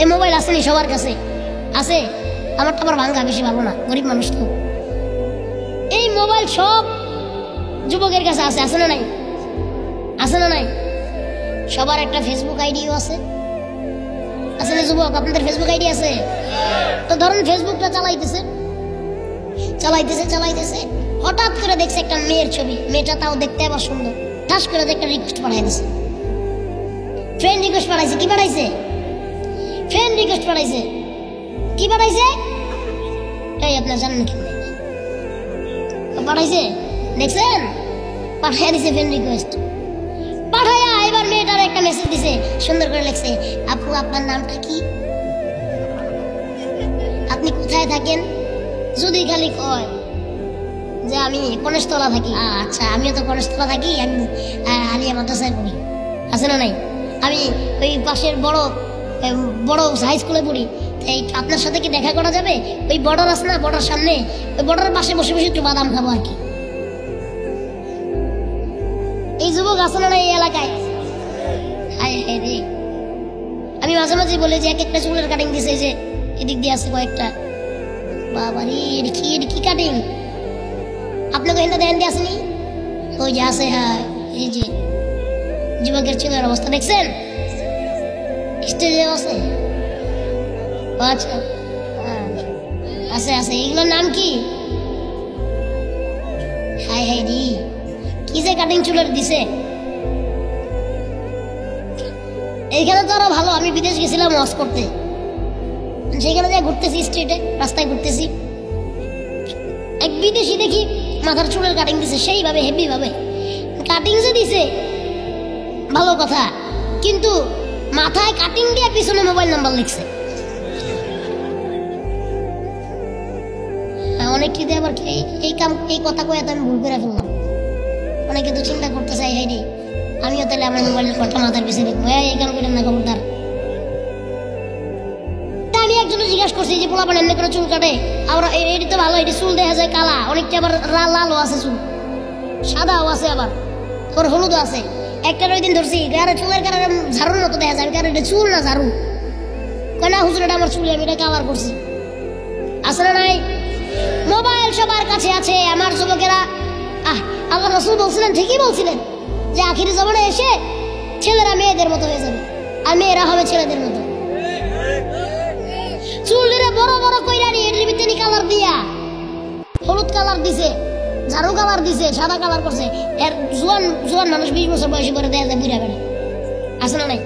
এই মোবাইল আসেনি সবার কাছে? আছে। আমারটা আবার ভাঙ্গা, বেশি ভালো না, গরিব মানুষ তো। এই মোবাইল সব যুবকের কাছে আছে, আছে না নাই? আছে না নাই? সবার একটা ফেসবুক আইডিও আছে, আছে না যুবক? আপনাদের ফেসবুক আইডি আছে? তো ধরেন ফেসবুকটা চালাইতেছে চালাইতেছে চালাইতেছে, হঠাৎ করে দেখছে একটা মেয়ের ছবি, মেয়েটা তাও দেখতে আবার সুন্দর। ঠাস করে একটা রিকোয়েস্ট পাঠাই দিছে, ফ্রেন্ড রিকোয়েস্ট পাঠাইছে। কি পাঠাইছে? ফ্রেন্ড রিকোয়েস্ট পাঠাইছে। কি পাঠাইছে? এই আপনার জানেন কি পাঠাইছে? দেখছেন? পাঠাইয়া দিছে ফ্রেন্ড রিকোয়েস্ট। পাঠাইয়া এবার মেয়েটার একটা মেসেজ দিছে, সুন্দর করে লিখছে, আপু আপনার নামটা কি? আপনি কোথায় থাকেন? যদি খালি কয় যে আমি কনেশতলা থাকি, আচ্ছা আমিও তো কনেশতলা থাকি, আমি আলিয়া মাদ্রাসায় পড়ি, আছে না নাই? আমি ওই পাশের বড় বড় হাই স্কুলে পড়ি, এই আপনার সাথে কি দেখা করা যাবে? ওই বর্ডার আছে না, বর্ডার সামনে, ওই বর্ডারের পাশে বসে বসে একটু বাদাম খাবো আর কি। এই যুবক আছে না এই এলাকায়? হায় হায় রে, আমি মাঝে মাঝে বলি যে এক একটা চুলের কাটিং দিছে, যে এদিক দিয়ে আছে কয়েকটা, বাবারি এটা কি কাটিং? আপনাকে এখানটা দেন দিয়ে আসেনি? ওই যে আছে, হ্যাঁ এই যে যুবকের চুলের অবস্থা দেখছেন? স্টেজে আছে, আচ্ছা আছে আছে। এগুলোর নাম কি? হায় হায় রি, কি যে কাটিং চুলের দিছে। এইখানে তো আরো ভালো, আমি বিদেশ গেছিলাম ওয়াজ করতে, সেখানে যা ঘুরতেছি, স্ট্রিটে রাস্তায় ঘুরতেছি, এক বিদেশি দেখি মাথার চুলের কাটিং দিছে, সেইভাবে হেভি ভাবে কাটিং যে দিছে ভালো কথা, কিন্তু মাথায় কাটিং দিয়ে পিছনে মোবাইল নাম্বার লিখছে। অনেক কি আবার এই কথা কয়ে তো আমি ভুল করে ফেললাম। অনেকে তো চিন্তা করতে চাই, হাই রে আমিও তাহলে আমার মোবাইল নাম্বারটা মাথার পিছনে লিখবো, এই কাম করেন না খবরদার। আমি একজনে জিজ্ঞাসা করছি যে পোলাপান এমনি করে চুল কাটে, আবার এটি তো ভালো, এটি চুল দেখা যায় কালা, অনেকটা আবার লালও আছে, চুল সাদাও আছে, আবার ওর হলুদও আছে। একটা ওই দিন ধরছি গায়ে চুলের কারণে ঝাড়ুর মতো দেখা যাবে, কারণ এটা চুল না ঝাড়ু। কয়না হুজুর এটা আমার চুল, আমি এটা কালার করছি। আসলে নাই? মোবাইল সবার কাছে আছে। আমার যুবকেরা, আল্লাহ রাসূল বলছিলেন, ঠিকই বলছিলেন, যে আখিরি জমানে এসে ছেলেরা মেয়েদের মতো হয়ে যাবে আর মেয়েরা হবে ছেলেদের মতো। চুলটা বড় বড় কইরা নিয়ে এর ভিতরে কালার দিয়া, হলুদ কালার দিছে, ঝাড়ু কালার দিছে, সাদা কালার করছে। এর জোয়ান জোয়ান মানুষ 20 বছর বয়সে করে দেয়া যায় বুড়া বেড়া, আছে না নাই?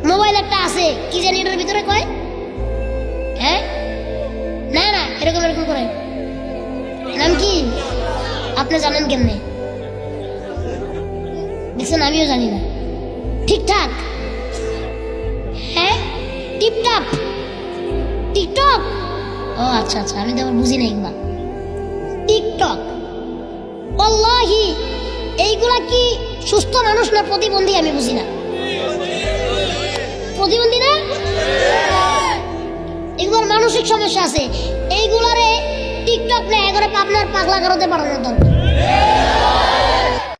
মোবাইল একটা আছে, কি জানি এটার ভিতরে কয়, হ্যাঁ না না এরকম এরকম করে, নাম কি আপনি জানেন কেমনে? দেখছেন, আমিও জানি না। ঠিকঠাক, হ্যাঁ টিপটাপ, টিকটক, ও আচ্ছা আচ্ছা, আমি তো আবার বুঝি না এগুলা। টিকটক, আল্লাহি এইগুলা কি সুস্থ মানুষ না প্রতিবন্ধী? আমি বুঝি না। প্রতিবন্ধী না, এগুলোর মানসিক সমস্যা আছে। এইগুলারে টিকটক না এগুলো আপনার পাগলা কারোতে পাঠানোর দরকার।